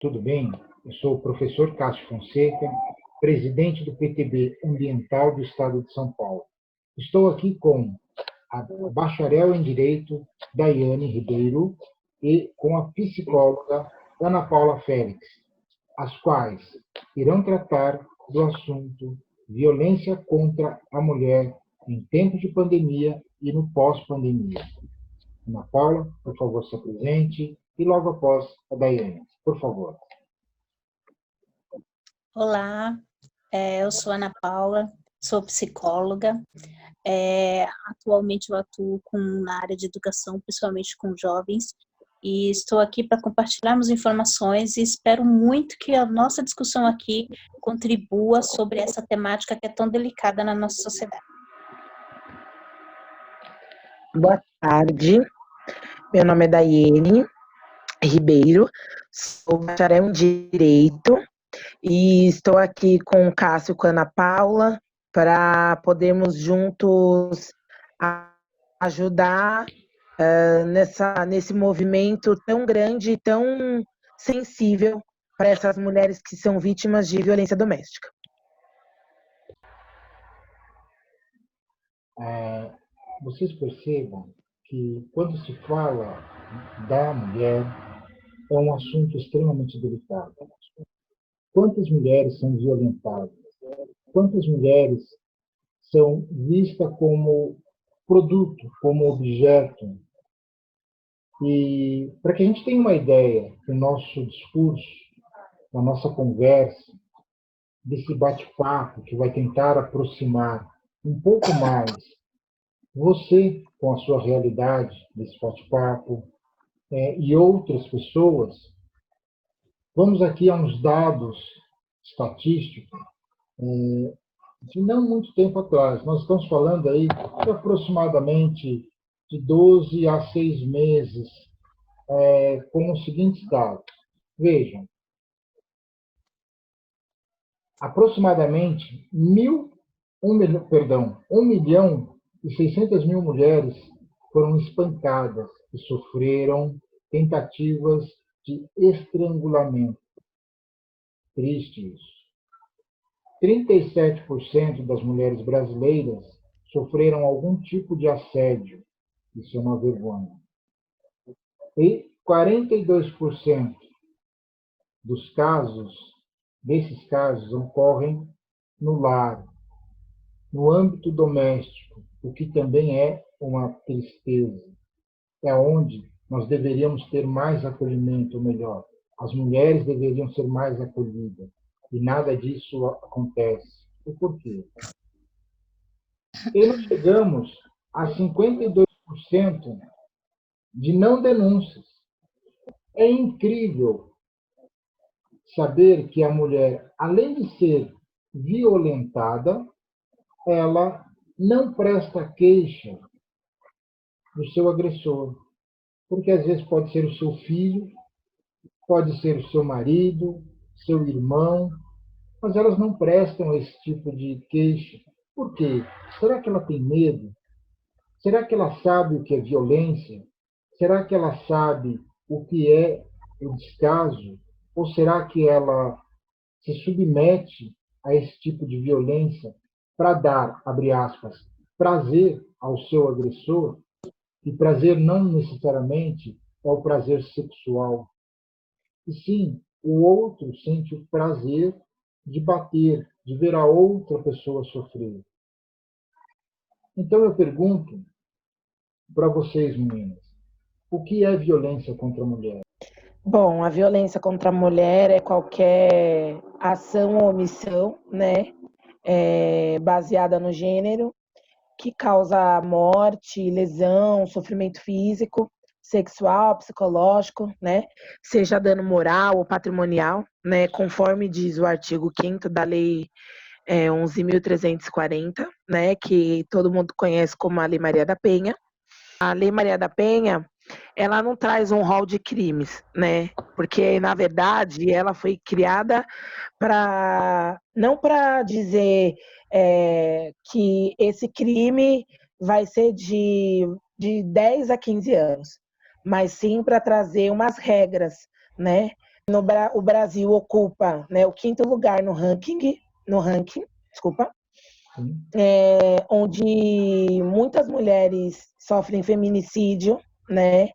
Tudo bem? Eu sou o professor Cássio Fonseca, presidente do PTB Ambiental do Estado de São Paulo. Estou aqui com a bacharel em Direito, Daiane Ribeiro, e com a psicóloga Ana Paula Félix, as quais irão tratar do assunto violência contra a mulher em tempo de pandemia e no pós-pandemia. Ana Paula, por favor, se apresente, e logo após a Daiane, por favor. Olá, eu sou Ana Paula, sou psicóloga. Atualmente eu atuo na área de educação, principalmente com jovens, e estou aqui para compartilharmos informações e espero muito que a nossa discussão aqui contribua sobre essa temática que é tão delicada na nossa sociedade. Boa tarde, meu nome é Daiane Ribeiro, sou bacharel em Direito e estou aqui com o Cássio e com a Ana Paula para podermos juntos ajudar nesse movimento tão grande e tão sensível para essas mulheres que são vítimas de violência doméstica. Vocês percebam que quando se fala da mulher, é um assunto extremamente delicado. Quantas mulheres são violentadas? Quantas mulheres são vistas como produto, como objeto? E para que a gente tenha uma ideia do nosso discurso, da nossa conversa, desse bate-papo que vai tentar aproximar um pouco mais você com a sua realidade desse bate-papo e outras pessoas, vamos aqui a uns dados estatísticos de não muito tempo atrás. Nós estamos falando aí de aproximadamente de 12 a 6 meses, com os seguintes dados. Vejam, aproximadamente 1.600.000 mulheres foram espancadas e sofreram tentativas de estrangulamento. Triste isso. 37% das mulheres brasileiras sofreram algum tipo de assédio. Isso é uma vergonha. E 42% desses casos ocorrem no lar, no âmbito doméstico, o que também é uma tristeza. É onde nós deveríamos ter mais acolhimento, ou melhor, as mulheres deveriam ser mais acolhidas. E nada disso acontece. E por quê? E nós chegamos a 52% de não denúncias. É incrível saber que a mulher, além de ser violentada, ela não presta queixa do seu agressor. Porque às vezes pode ser o seu filho, pode ser o seu marido, seu irmão, mas elas não prestam esse tipo de queixa. Por quê? Será que ela tem medo? Será que ela sabe o que é violência? Será que ela sabe o que é o descaso? Ou será que ela se submete a esse tipo de violência para dar, abre aspas, prazer ao seu agressor? E prazer não necessariamente é o prazer sexual. E sim, o outro sente o prazer de bater, de ver a outra pessoa sofrer. Então eu pergunto para vocês, meninas, o que é violência contra a mulher? Bom, a violência contra a mulher é qualquer ação ou omissão, né, baseada no gênero, que causa morte, lesão, sofrimento físico, sexual, psicológico, né, seja dano moral ou patrimonial, né, conforme diz o artigo 5º da Lei 11.340, né, que todo mundo conhece como a Lei Maria da Penha. A Lei Maria da Penha, ela não traz um rol de crimes, né? Porque, na verdade, ela foi criada não para dizer que esse crime vai ser de 10 a 15 anos, mas sim para trazer umas regras, né? o Brasil ocupa, né, o 5º lugar no ranking, desculpa, onde muitas mulheres sofrem feminicídio, né?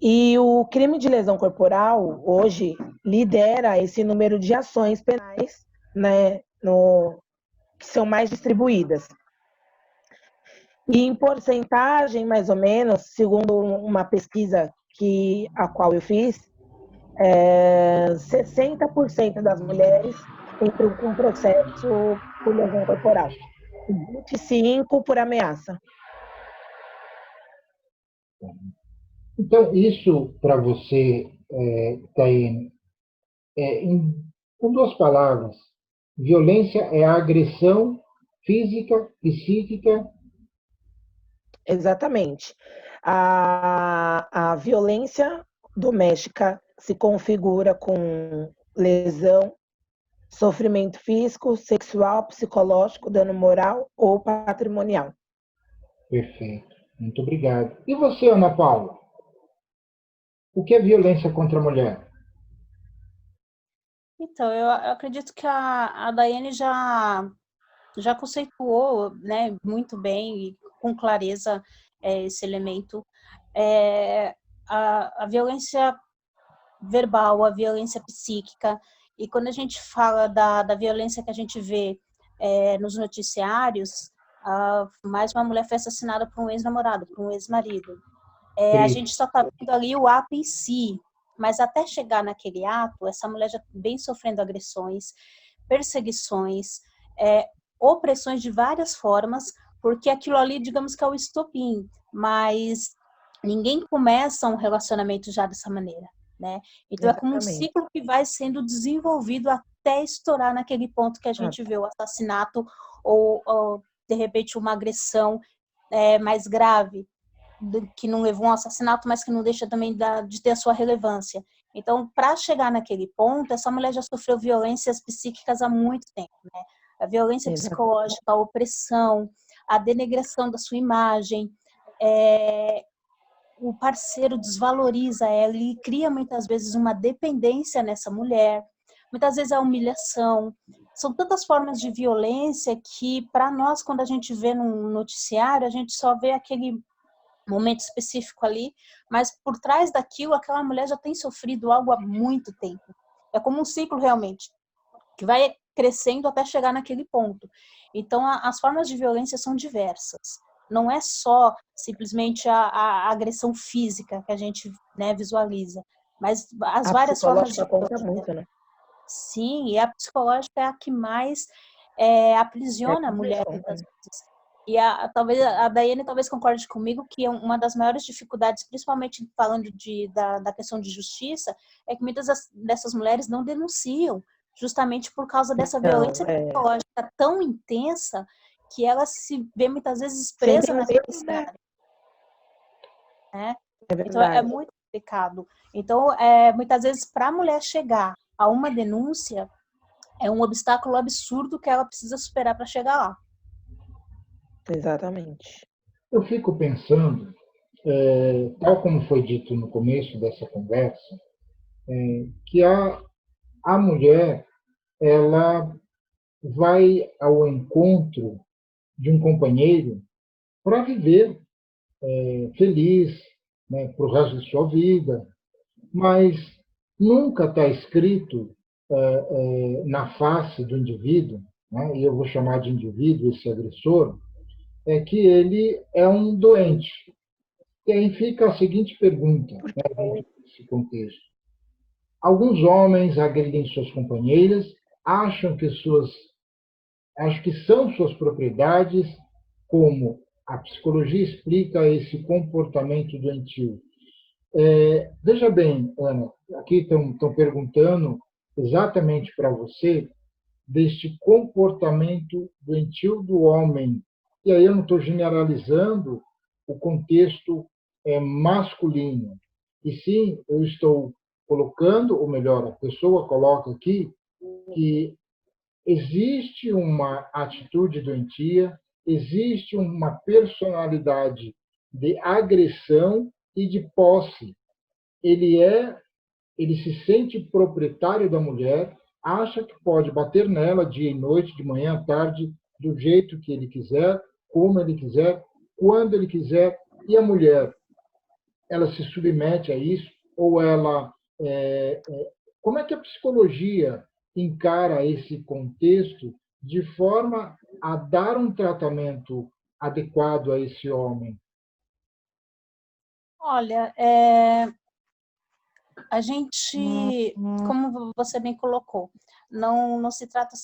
E o crime de lesão corporal hoje lidera esse número de ações penais, né, que são mais distribuídas. E em porcentagem, mais ou menos, segundo uma pesquisa a qual eu fiz, 60% das mulheres entram com processo por lesão corporal, 25% por ameaça. Então, isso para você, Taiane, com 2 palavras, violência é a agressão física, psíquica. Exatamente. A violência doméstica se configura com lesão, sofrimento físico, sexual, psicológico, dano moral ou patrimonial. Perfeito. Muito obrigado. E você, Ana Paula? O que é violência contra a mulher? Então, eu acredito que a Daiane já conceituou, né, muito bem e com clareza esse elemento. A violência verbal, a violência psíquica, e quando a gente fala da violência que a gente vê nos noticiários, mais uma mulher foi assassinada por um ex-namorado, por um ex-marido. A gente só está vendo ali o ato em si, mas até chegar naquele ato, essa mulher já vem sofrendo agressões, perseguições, opressões de várias formas, porque aquilo ali, digamos que é o estopim, mas ninguém começa um relacionamento já dessa maneira, né? Então, é como um ciclo que vai sendo desenvolvido até estourar naquele ponto que a gente vê o assassinato ou de repente, uma agressão mais grave, que não levou a um assassinato, mas que não deixa também de ter a sua relevância. Então, para chegar naquele ponto, essa mulher já sofreu violências psíquicas há muito tempo, né? A violência psicológica, a opressão, a denegação da sua imagem, o parceiro desvaloriza ela e cria muitas vezes uma dependência nessa mulher, muitas vezes a humilhação. São tantas formas de violência que, para nós, quando a gente vê num noticiário, a gente só vê aquele momento específico ali, mas por trás daquilo, aquela mulher já tem sofrido algo há muito tempo. É como um ciclo, realmente, que vai crescendo até chegar naquele ponto. Então, as formas de violência são diversas. Não é só simplesmente a agressão física que a gente, né, visualiza, mas as várias formas de conta muito, né? Sim, e a psicológica é a que mais aprisiona a mulher muitas vezes. E talvez a Daiane talvez concorde comigo que uma das maiores dificuldades, principalmente falando da questão de justiça, é que muitas dessas mulheres não denunciam, justamente por causa dessa violência psicológica tão intensa que ela se vê muitas vezes presa naquele cenário. Né? Então é muito complicado. Então, muitas vezes, para a mulher chegar a uma denúncia, é um obstáculo absurdo que ela precisa superar para chegar lá. Exatamente. Eu fico pensando, tal como foi dito no começo dessa conversa, que a mulher ela vai ao encontro de um companheiro para viver feliz, né, para o resto de sua vida, mas nunca está escrito na face do indivíduo, né, e eu vou chamar de indivíduo esse agressor, é que ele é um doente. E aí fica a seguinte pergunta, né, dentro desse contexto. Alguns homens agridem suas companheiras, acham que são suas propriedades, como a psicologia explica esse comportamento doentio. Veja bem, Ana, aqui estão perguntando exatamente para você deste comportamento doentio do homem. E aí eu não estou generalizando o contexto masculino, e sim eu estou colocando, ou melhor, a pessoa coloca aqui, que existe uma atitude doentia, existe uma personalidade de agressão e de posse. Ele é ele se sente proprietário da mulher, acha que pode bater nela dia e noite, de manhã à tarde, do jeito que ele quiser, como ele quiser, quando ele quiser, e a mulher, ela se submete a isso, ou ela... como é que a psicologia encara esse contexto de forma a dar um tratamento adequado a esse homem? Olha, a gente, como você bem colocou, não se trata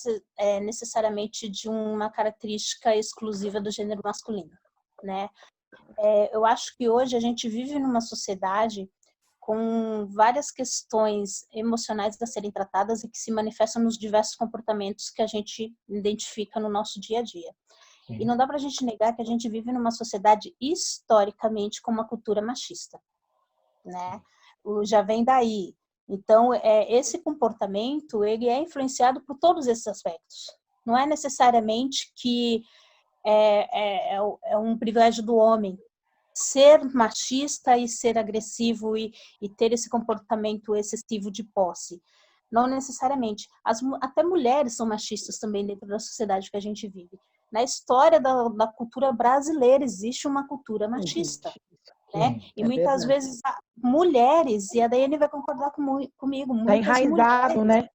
necessariamente de uma característica exclusiva do gênero masculino, né? Eu acho que hoje a gente vive numa sociedade com várias questões emocionais a serem tratadas e que se manifestam nos diversos comportamentos que a gente identifica no nosso dia a dia. Sim. E não dá para a gente negar que a gente vive numa sociedade historicamente com uma cultura machista, né? Já vem daí. Então, esse comportamento, ele é influenciado por todos esses aspectos. Não é necessariamente que é um privilégio do homem ser machista e ser agressivo e ter esse comportamento excessivo de posse. Não necessariamente. Até mulheres são machistas também dentro da sociedade que a gente vive. Na história da cultura brasileira existe uma cultura machista. Né? E muitas vezes mulheres, e a Daiane vai concordar comigo, Está enraizado, né?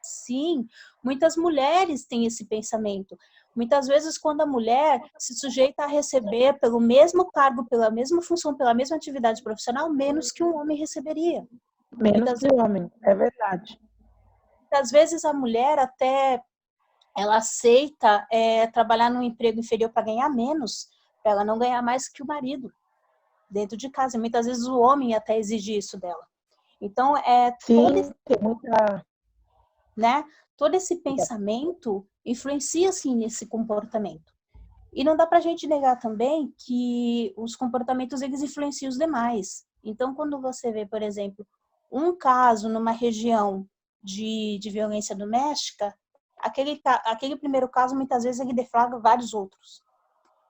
Sim, muitas mulheres têm esse pensamento. Muitas vezes, quando a mulher se sujeita a receber pelo mesmo cargo, pela mesma função, pela mesma atividade profissional, menos que um homem receberia. Menos que o homem, é verdade. Muitas vezes a mulher até ela aceita trabalhar num emprego inferior para ganhar menos, para ela não ganhar mais que o marido dentro de casa. E muitas vezes o homem até exige isso dela. Então, todo esse pensamento influencia, sim, nesse comportamento. E não dá para a gente negar também que os comportamentos, eles influenciam os demais. Então, quando você vê, por exemplo, um caso numa região de violência doméstica, aquele primeiro caso, muitas vezes, ele deflagra vários outros.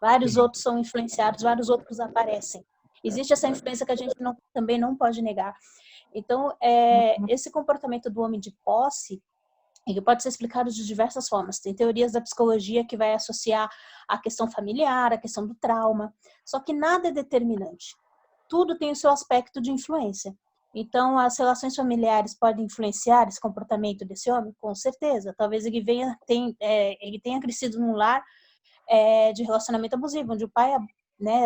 Vários outros são influenciados, vários outros aparecem. Existe essa influência que a gente também não pode negar. Então, esse comportamento do homem de posse, ele pode ser explicado de diversas formas. Tem teorias da psicologia que vai associar a questão familiar, a questão do trauma. Só que nada é determinante. Tudo tem o seu aspecto de influência. Então, as relações familiares podem influenciar esse comportamento desse homem? Com certeza. Talvez ele tenha crescido num lar de relacionamento abusivo, onde o pai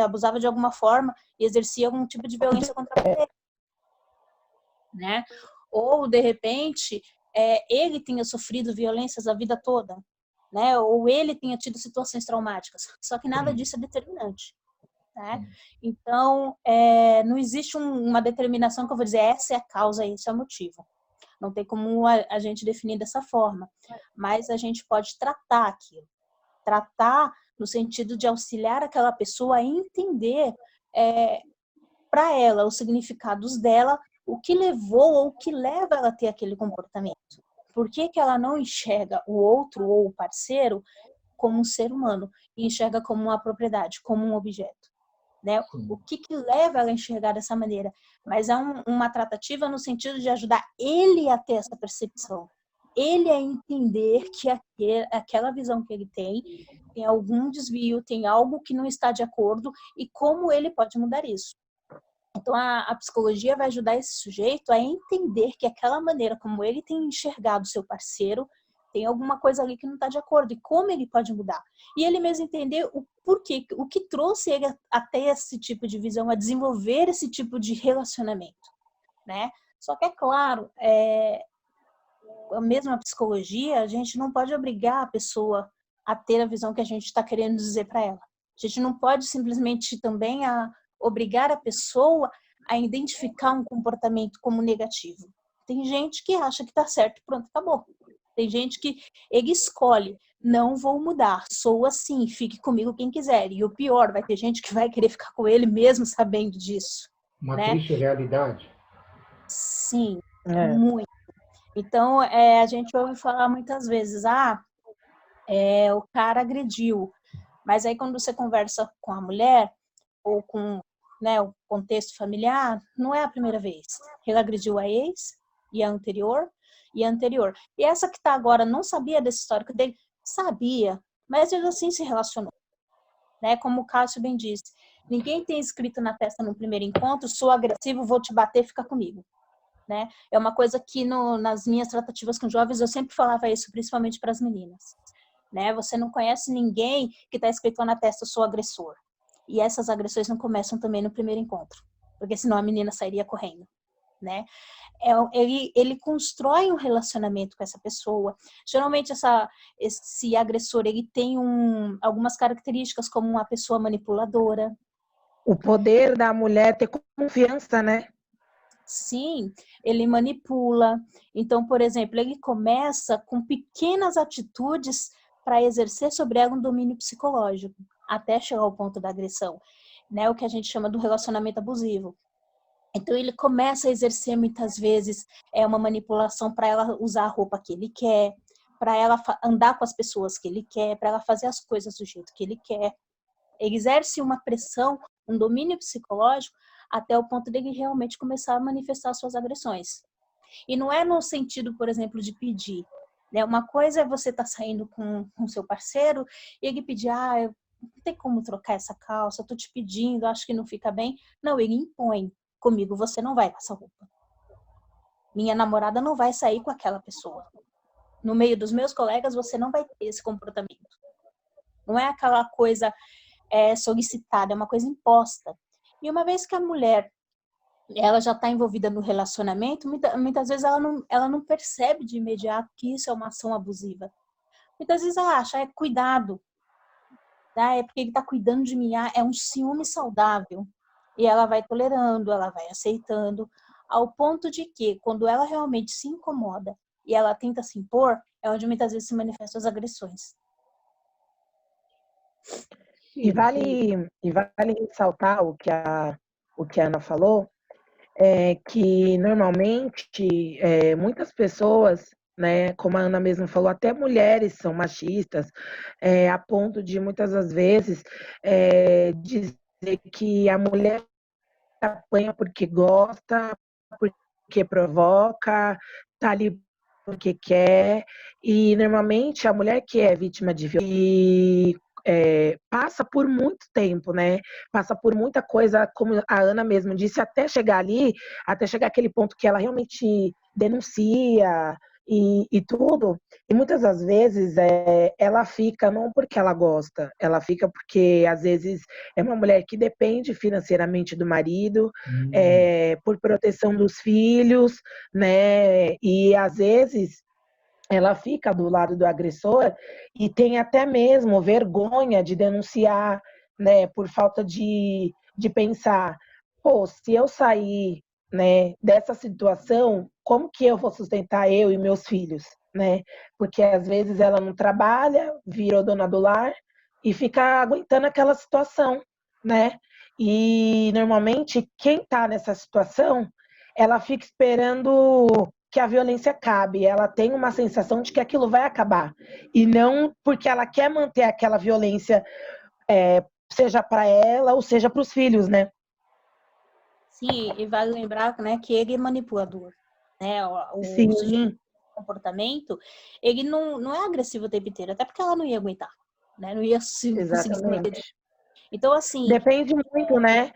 abusava de alguma forma e exercia algum tipo de violência contra ele. Né? Ou, de repente, ele tenha sofrido violências a vida toda, né? Ou ele tenha tido situações traumáticas. Só que nada disso é determinante. Né? Então, não existe uma determinação que eu vou dizer essa é a causa, esse é o motivo. Não tem como a gente definir dessa forma. Mas a gente pode tratar aquilo. Tratar no sentido de auxiliar aquela pessoa a entender para ela os significados dela, o que levou ou o que leva ela a ter aquele comportamento. Por que ela não enxerga o outro ou o parceiro como um ser humano e enxerga como uma propriedade, como um objeto? Né? O que leva ela a enxergar dessa maneira? Mas é uma tratativa no sentido de ajudar ele a ter essa percepção. Ele a entender que aquela visão que ele tem algum desvio, tem algo que não está de acordo e como ele pode mudar isso. Então, a psicologia vai ajudar esse sujeito a entender que aquela maneira como ele tem enxergado seu parceiro tem alguma coisa ali que não está de acordo e como ele pode mudar. E ele mesmo entender o porquê, o que trouxe ele a ter esse tipo de visão, a desenvolver esse tipo de relacionamento. Né? Só que, é claro, a mesma psicologia, a gente não pode obrigar a pessoa a ter a visão que a gente está querendo dizer para ela. A gente não pode simplesmente também obrigar a pessoa a identificar um comportamento como negativo. Tem gente que acha que está certo, pronto, acabou. Tem gente que ele escolhe, não vou mudar, sou assim, fique comigo quem quiser. E o pior, vai ter gente que vai querer ficar com ele mesmo sabendo disso. Uma né? triste realidade. Sim, muito. Então, a gente ouve falar muitas vezes, o cara agrediu. Mas aí quando você conversa com a mulher, ou com o contexto familiar, não é a primeira vez. Ele agrediu a ex, e a anterior, e a anterior. E essa que está agora não sabia desse histórico dele? Sabia, mas ele assim se relacionou. Né? Como o Cássio bem disse, ninguém tem escrito na testa no primeiro encontro, sou agressivo, vou te bater, fica comigo. Né? É uma coisa que nas minhas tratativas com jovens eu sempre falava isso, principalmente para as meninas. Né? Você não conhece ninguém que está escrito lá na testa, sou agressor. E essas agressões não começam também no primeiro encontro, porque senão a menina sairia correndo. Né? Ele constrói um relacionamento com essa pessoa. Geralmente esse agressor ele tem algumas características, como uma pessoa manipuladora. O poder da mulher ter confiança, né? Sim, ele manipula. Então, por exemplo, ele começa com pequenas atitudes para exercer sobre ela um domínio psicológico, até chegar ao ponto da agressão, né? O que a gente chama do relacionamento abusivo. Então ele começa a exercer muitas vezes uma manipulação para ela usar a roupa que ele quer, para ela andar com as pessoas que ele quer, para ela fazer as coisas do jeito que ele quer. Ele exerce uma pressão, um domínio psicológico até o ponto dele realmente começar a manifestar suas agressões. E não é no sentido, por exemplo, de pedir. Né? Uma coisa é você estar saindo com seu parceiro e ele pedir, não tem como trocar essa calça, eu tô te pedindo, acho que não fica bem. Não, ele impõe. Comigo você não vai com essa roupa. Minha namorada não vai sair com aquela pessoa. No meio dos meus colegas você não vai ter esse comportamento. Não é aquela coisa solicitada, é uma coisa imposta. E uma vez que a mulher ela já está envolvida no relacionamento, muitas vezes ela não percebe de imediato que isso é uma ação abusiva. Muitas vezes ela acha, cuidado, tá? É porque ele está cuidando de mim, é um ciúme saudável. E ela vai tolerando, ela vai aceitando, ao ponto de que, quando ela realmente se incomoda e ela tenta se impor, é onde muitas vezes se manifestam as agressões. E vale ressaltar o que a Ana falou, que normalmente muitas pessoas, né, como a Ana mesmo falou, até mulheres são machistas, a ponto de muitas das vezes dizer que a mulher apanha porque gosta, porque provoca, tá ali porque quer, e normalmente a mulher que é vítima de violência passa por muito tempo, né? Passa por muita coisa, como a Ana mesmo disse, até chegar ali, até chegar aquele ponto que ela realmente denuncia e tudo. E muitas das vezes ela fica não porque ela gosta, ela fica porque às vezes é uma mulher que depende financeiramente do marido, por proteção dos filhos, né? E às vezes ela fica do lado do agressor e tem até mesmo vergonha de denunciar, né, por falta de pensar, pô, se eu sair, né, dessa situação, como que eu vou sustentar eu e meus filhos, né? Porque às vezes ela não trabalha, virou dona do lar e fica aguentando aquela situação, né? E normalmente quem está nessa situação, ela fica esperando que a violência acabe, ela tem uma sensação de que aquilo vai acabar, e não porque ela quer manter aquela violência, seja para ela ou seja para os filhos, né? Sim, e vale lembrar, né, que ele é manipulador. Né? O sujeito Sim, de comportamento, ele não é agressivo o tempo inteiro, até porque ela não ia aguentar, né? Não ia conseguir se manter. exatamente. Então, assim, Depende muito, né?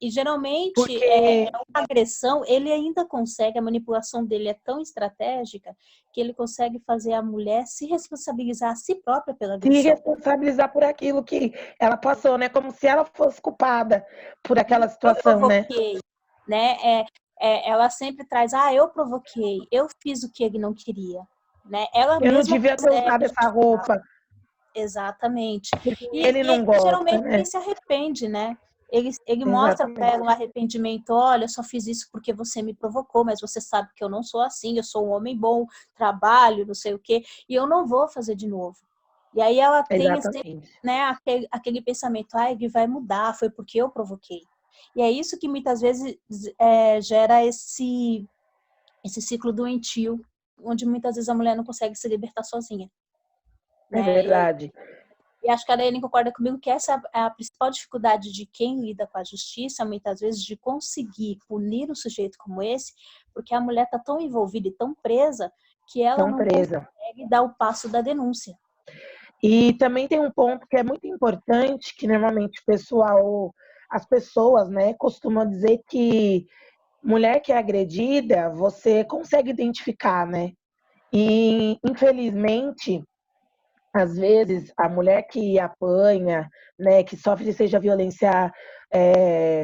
e geralmente Porque uma agressão, ele ainda consegue, a manipulação dele é tão estratégica que ele consegue fazer a mulher se responsabilizar a si própria pela se agressão. responsabilizar por aquilo que ela passou, né? Como se ela fosse culpada por aquela Eu situação, né? provoquei, né? Ela sempre traz, eu provoquei, eu fiz o que ele não queria, né? Ela Eu não mesma devia ter consegue usado essa roupa, exatamente. porque E ele não gosta, geralmente ele né? se arrepende, né? Ele mostra para ela um Exatamente. arrependimento, olha, eu só fiz isso porque você me provocou, mas você sabe que eu não sou assim, eu sou um homem bom, trabalho, não sei o quê, e eu não vou fazer de novo. E aí ela tem assim, Exatamente. né, aquele pensamento, ele vai mudar, foi porque eu provoquei. E é isso que muitas vezes gera esse ciclo doentio, onde muitas vezes a mulher não consegue se libertar sozinha. É Né? E aí verdade. E acho que a Daiane concorda comigo que essa é a principal dificuldade de quem lida com a justiça, muitas vezes, de conseguir punir um sujeito como esse, porque a mulher está tão envolvida e tão presa que ela Tão não presa. consegue dar o passo da denúncia. E também tem um ponto que é muito importante, que normalmente as pessoas, né, costumam dizer que mulher que é agredida, você consegue identificar, né? E, infelizmente, às vezes, a mulher que apanha, né, que sofre seja violência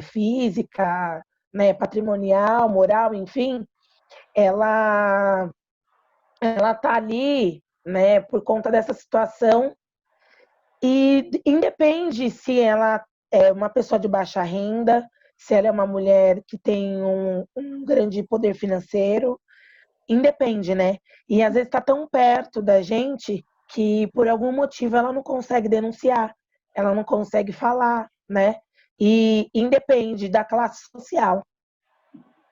física, né, patrimonial, moral, enfim, ela ela tá ali, né, por conta dessa situação e independe se ela é uma pessoa de baixa renda, se ela é uma mulher que tem um grande poder financeiro, independe, né? E às vezes está tão perto da gente que por algum motivo ela não consegue denunciar, ela não consegue falar, né? E independe da classe social.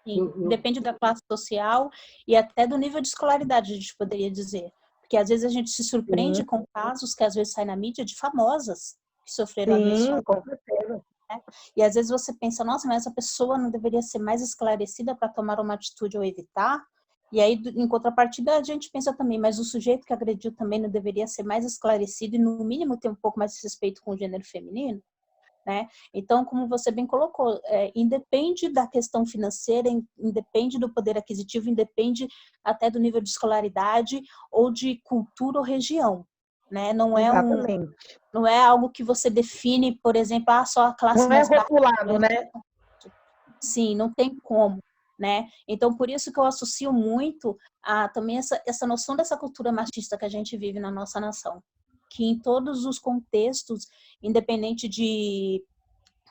Sim, depende da classe social e até do nível de escolaridade, a gente poderia dizer. Porque às vezes a gente se surpreende Sim, com casos que às vezes saem na mídia de famosas que sofreram sim, agressões, com certeza. né? E às vezes você pensa, nossa, mas essa pessoa não deveria ser mais esclarecida para tomar uma atitude ou evitar? E aí, em contrapartida, a gente pensa também, mas o sujeito que agrediu também não deveria ser mais esclarecido e, no mínimo, ter um pouco mais de respeito com o gênero feminino? Né? Então, como você bem colocou, independe da questão financeira, independe do poder aquisitivo, independe até do nível de escolaridade ou de cultura ou região, né? Exatamente. Não é algo que você define, por exemplo, só a classe Não é mais baixa. rotulado, né? Sim, não tem como, né? Então, por isso que eu associo muito a também essa noção dessa cultura machista que a gente vive na nossa nação, que em todos os contextos, independente de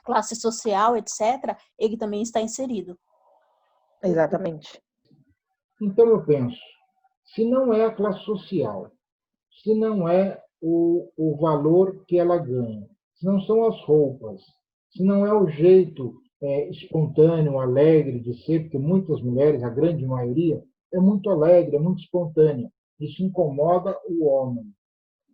classe social, etc., ele também está inserido. Exatamente. Então eu penso, se não é a classe social, se não é o valor que ela ganha, se não são as roupas, se não é o jeito espontâneo, alegre de ser, porque muitas mulheres, a grande maioria, é muito alegre, é muito espontânea. Isso incomoda o homem.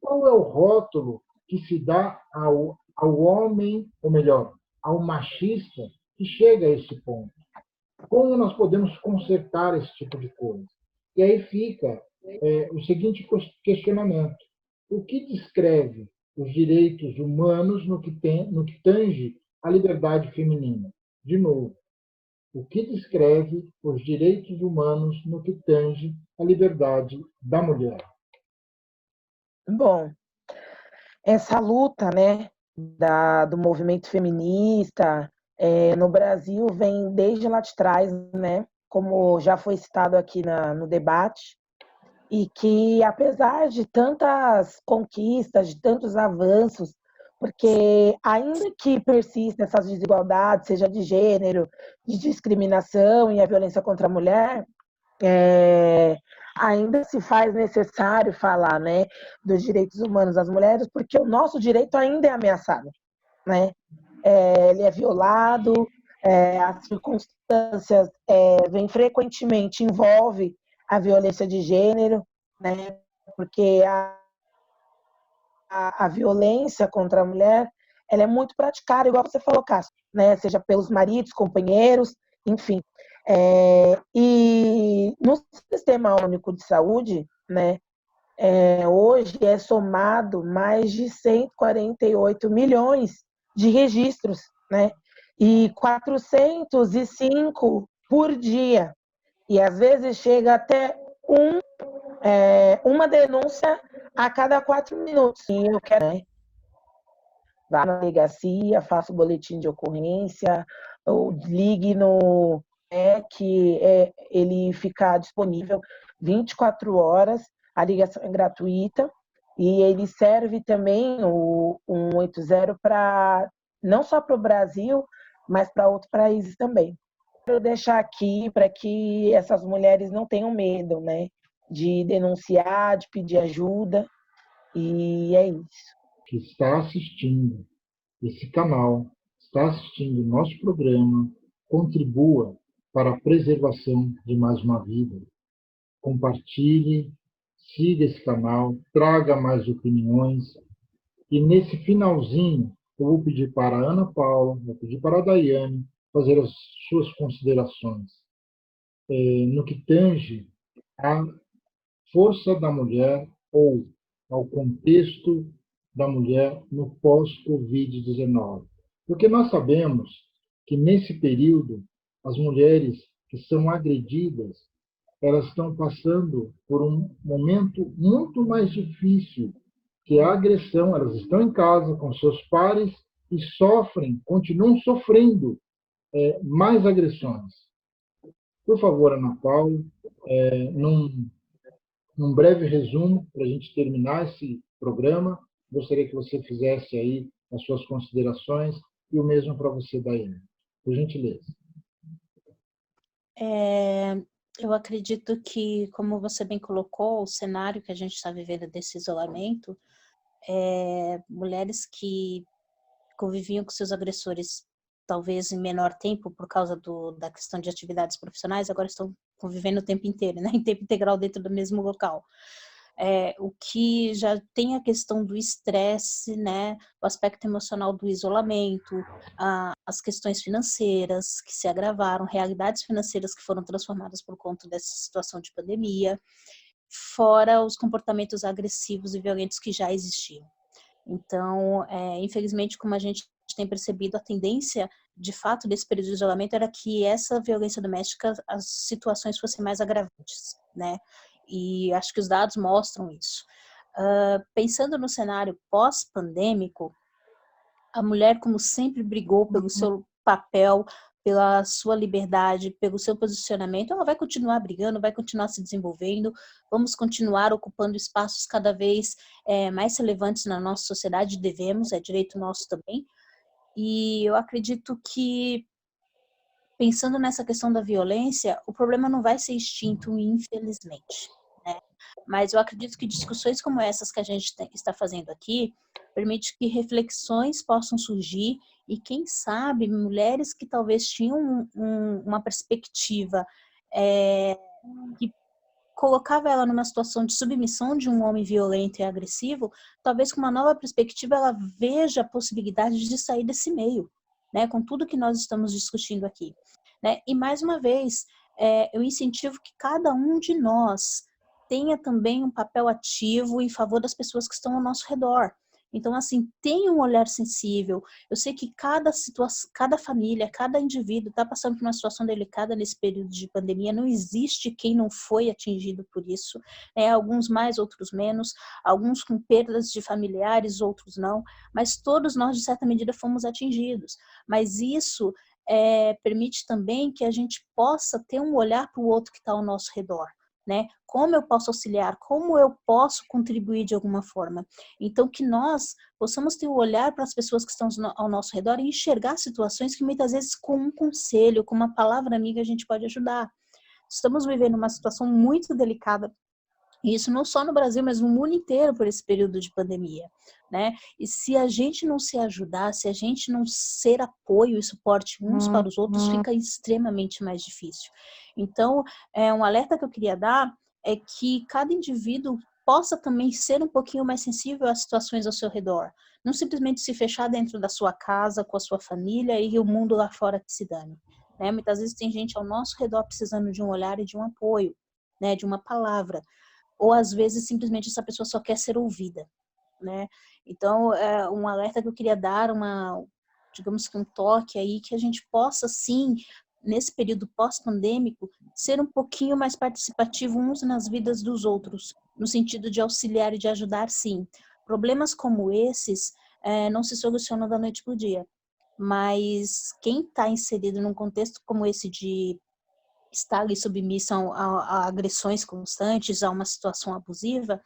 Qual é o rótulo que se dá ao homem, ou melhor, ao machista, que chega a esse ponto? Como nós podemos consertar esse tipo de coisa? E aí fica o seguinte questionamento: o que descreve os direitos humanos no que tange à liberdade feminina? De novo, o que descreve os direitos humanos no que tange à liberdade da mulher? Bom, essa luta, né, do movimento feminista no Brasil vem desde lá de trás, né, como já foi citado aqui no debate, e que apesar de tantas conquistas, de tantos avanços, porque ainda que persistam essas desigualdades, seja de gênero, de discriminação e a violência contra a mulher, é, ainda se faz necessário falar, né, dos direitos humanos das mulheres, porque o nosso direito ainda é ameaçado, né? Ele é violado, as circunstâncias vêm frequentemente envolve a violência de gênero, né? Porque a violência contra a mulher ela é muito praticada, igual você falou, Cássio, né? Seja pelos maridos, companheiros, enfim. E no Sistema Único de Saúde, né, hoje é somado mais de 148 milhões de registros, né, e 405 por dia. E às vezes chega até uma denúncia a cada 4 minutos. E eu quero, né, vá na delegacia, faça o boletim de ocorrência, ou ligue no que ele fica disponível 24 horas, a ligação é gratuita, e ele serve também o 180 para não só para o Brasil, mas para outros países também. Quero deixar aqui para que essas mulheres não tenham medo, né, de denunciar, de pedir ajuda, e é isso. Que está assistindo esse canal, está assistindo o nosso programa, contribua para a preservação de mais uma vida. Compartilhe, siga esse canal, traga mais opiniões, E nesse finalzinho, eu vou pedir para a Ana Paula, vou pedir para a Daiane fazer as suas considerações no que tange à força da mulher ou ao contexto da mulher no pós-Covid-19. Porque nós sabemos que nesse período as mulheres que são agredidas, elas estão passando por um momento muito mais difícil que a agressão. Elas estão em casa com seus pares e sofrem, continuam sofrendo mais agressões. Por favor, Ana Paula, num breve resumo, para a gente terminar esse programa, gostaria que você fizesse aí as suas considerações e o mesmo para você, Daiane. Por gentileza. Eu acredito que, como você bem colocou, o cenário que a gente está vivendo desse isolamento, mulheres que conviviam com seus agressores talvez em menor tempo por causa da questão de atividades profissionais, agora estão convivendo o tempo inteiro, né, em tempo integral dentro do mesmo local. O que já tem a questão do estresse, né, o aspecto emocional do isolamento, as questões financeiras que se agravaram, realidades financeiras que foram transformadas por conta dessa situação de pandemia, fora os comportamentos agressivos e violentos que já existiam. Então, infelizmente, como a gente tem percebido, a tendência, de fato, desse período de isolamento era que essa violência doméstica, as situações fossem mais agravantes, né? E acho que os dados mostram isso. Pensando no cenário pós-pandêmico, a mulher, como sempre, brigou pelo seu papel, pela sua liberdade, pelo seu posicionamento, ela vai continuar brigando, vai continuar se desenvolvendo, vamos continuar ocupando espaços cada vez mais relevantes na nossa sociedade, devemos, é direito nosso também. E eu acredito que, pensando nessa questão da violência, o problema não vai ser extinto, infelizmente, né? Mas eu acredito que discussões como essas que a gente está fazendo aqui permite que reflexões possam surgir e, quem sabe, mulheres que talvez tinham uma perspectiva que colocava ela numa situação de submissão de um homem violento e agressivo, talvez com uma nova perspectiva ela veja a possibilidade de sair desse meio, né, com tudo que nós estamos discutindo aqui, né? E mais uma vez, eu incentivo que cada um de nós tenha também um papel ativo em favor das pessoas que estão ao nosso redor. Então, assim, tenha um olhar sensível. Eu sei que cada situação, cada família, cada indivíduo está passando por uma situação delicada nesse período de pandemia. Não existe quem não foi atingido por isso, né? Alguns mais, outros menos, alguns com perdas de familiares, outros não, mas todos nós, de certa medida, fomos atingidos. Mas isso permite também que a gente possa ter um olhar para o outro que está ao nosso redor, né? Como eu posso auxiliar? Como eu posso contribuir de alguma forma? Então, que nós possamos ter o olhar para as pessoas que estão ao nosso redor e enxergar situações que muitas vezes com um conselho, com uma palavra amiga, a gente pode ajudar. Estamos vivendo uma situação muito delicada, e isso não só no Brasil, mas no mundo inteiro por esse período de pandemia, né? E se a gente não se ajudar, se a gente não ser apoio e suporte uns para os outros, fica extremamente mais difícil. Então, um alerta que eu queria dar é que cada indivíduo possa também ser um pouquinho mais sensível às situações ao seu redor. Não simplesmente se fechar dentro da sua casa, com a sua família e o mundo lá fora que se dane, né? Muitas vezes tem gente ao nosso redor precisando de um olhar e de um apoio, né? De uma palavra. Ou às vezes simplesmente essa pessoa só quer ser ouvida, né? Então, um alerta que eu queria dar, digamos que um toque aí, que a gente possa sim, nesse período pós-pandêmico, ser um pouquinho mais participativo uns nas vidas dos outros, no sentido de auxiliar e de ajudar, sim. Problemas como esses não se solucionam da noite para o dia, mas quem está inserido num contexto como esse de está ali submissa a agressões constantes, a uma situação abusiva,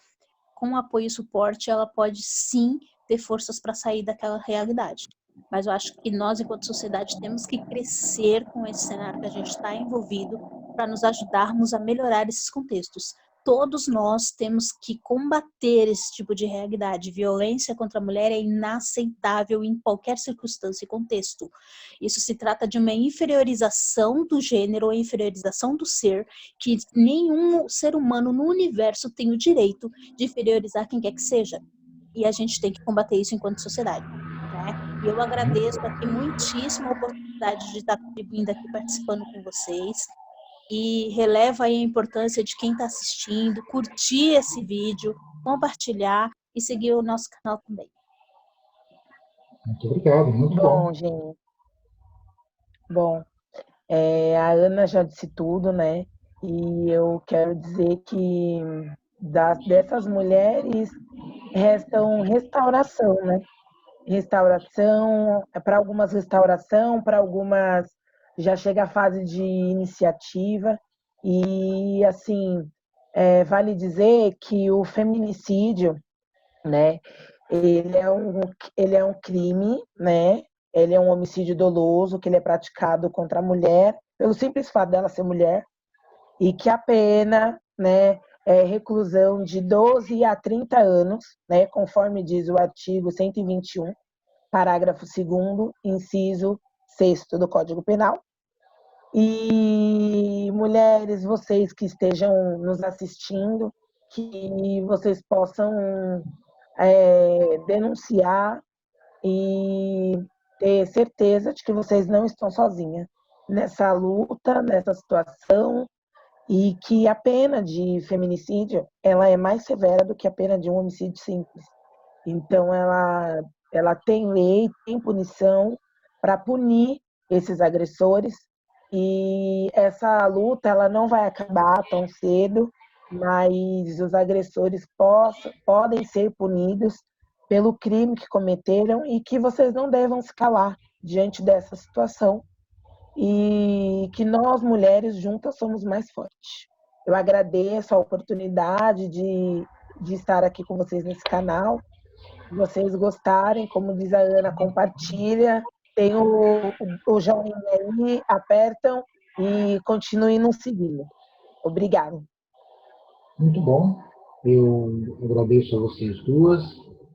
com apoio e suporte, ela pode sim ter forças para sair daquela realidade. Mas eu acho que nós, enquanto sociedade, temos que crescer com esse cenário que a gente está envolvido para nos ajudarmos a melhorar esses contextos. Todos nós temos que combater esse tipo de realidade. Violência contra a mulher é inaceitável em qualquer circunstância e contexto. Isso se trata de uma inferiorização do gênero ou inferiorização do ser, que nenhum ser humano no universo tem o direito de inferiorizar quem quer que seja. e a gente tem que combater isso enquanto sociedade, né? E eu agradeço aqui muitíssimo a oportunidade de estar vindo aqui participando com vocês, e relevo aí a importância de quem está assistindo, curtir esse vídeo, compartilhar e seguir o nosso canal também. Muito obrigado, muito bom. Bom, gente. Bom, a Ana já disse tudo, né? E eu quero dizer que dessas mulheres restam restauração, né? Restauração, para algumas restauração, para algumas já chega a fase de iniciativa. E, assim, vale dizer que o feminicídio, né, ele é um crime, né? Ele é um homicídio doloso que ele é praticado contra a mulher, pelo simples fato dela ser mulher, e que a pena, né, é reclusão de 12 a 30 anos, né, conforme diz o artigo 121, parágrafo 2º, inciso 6º do Código Penal. E mulheres, vocês que estejam nos assistindo, que vocês possam denunciar e ter certeza de que vocês não estão sozinhas nessa luta, nessa situação, e que a pena de feminicídio ela é mais severa do que a pena de um homicídio simples. Então, ela tem lei, tem punição para punir esses agressores, e essa luta ela não vai acabar tão cedo, mas os agressores podem ser punidos pelo crime que cometeram, e que vocês não devam se calar diante dessa situação, e que nós, mulheres, juntas somos mais fortes. Eu agradeço a oportunidade de estar aqui com vocês nesse canal. Se vocês gostarem, como diz a Ana, compartilha, tem o joinha aí, apertam e continuem nos seguindo. Obrigada. Muito bom. Eu agradeço a vocês duas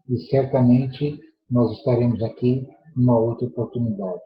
e certamente nós estaremos aqui numa outra oportunidade.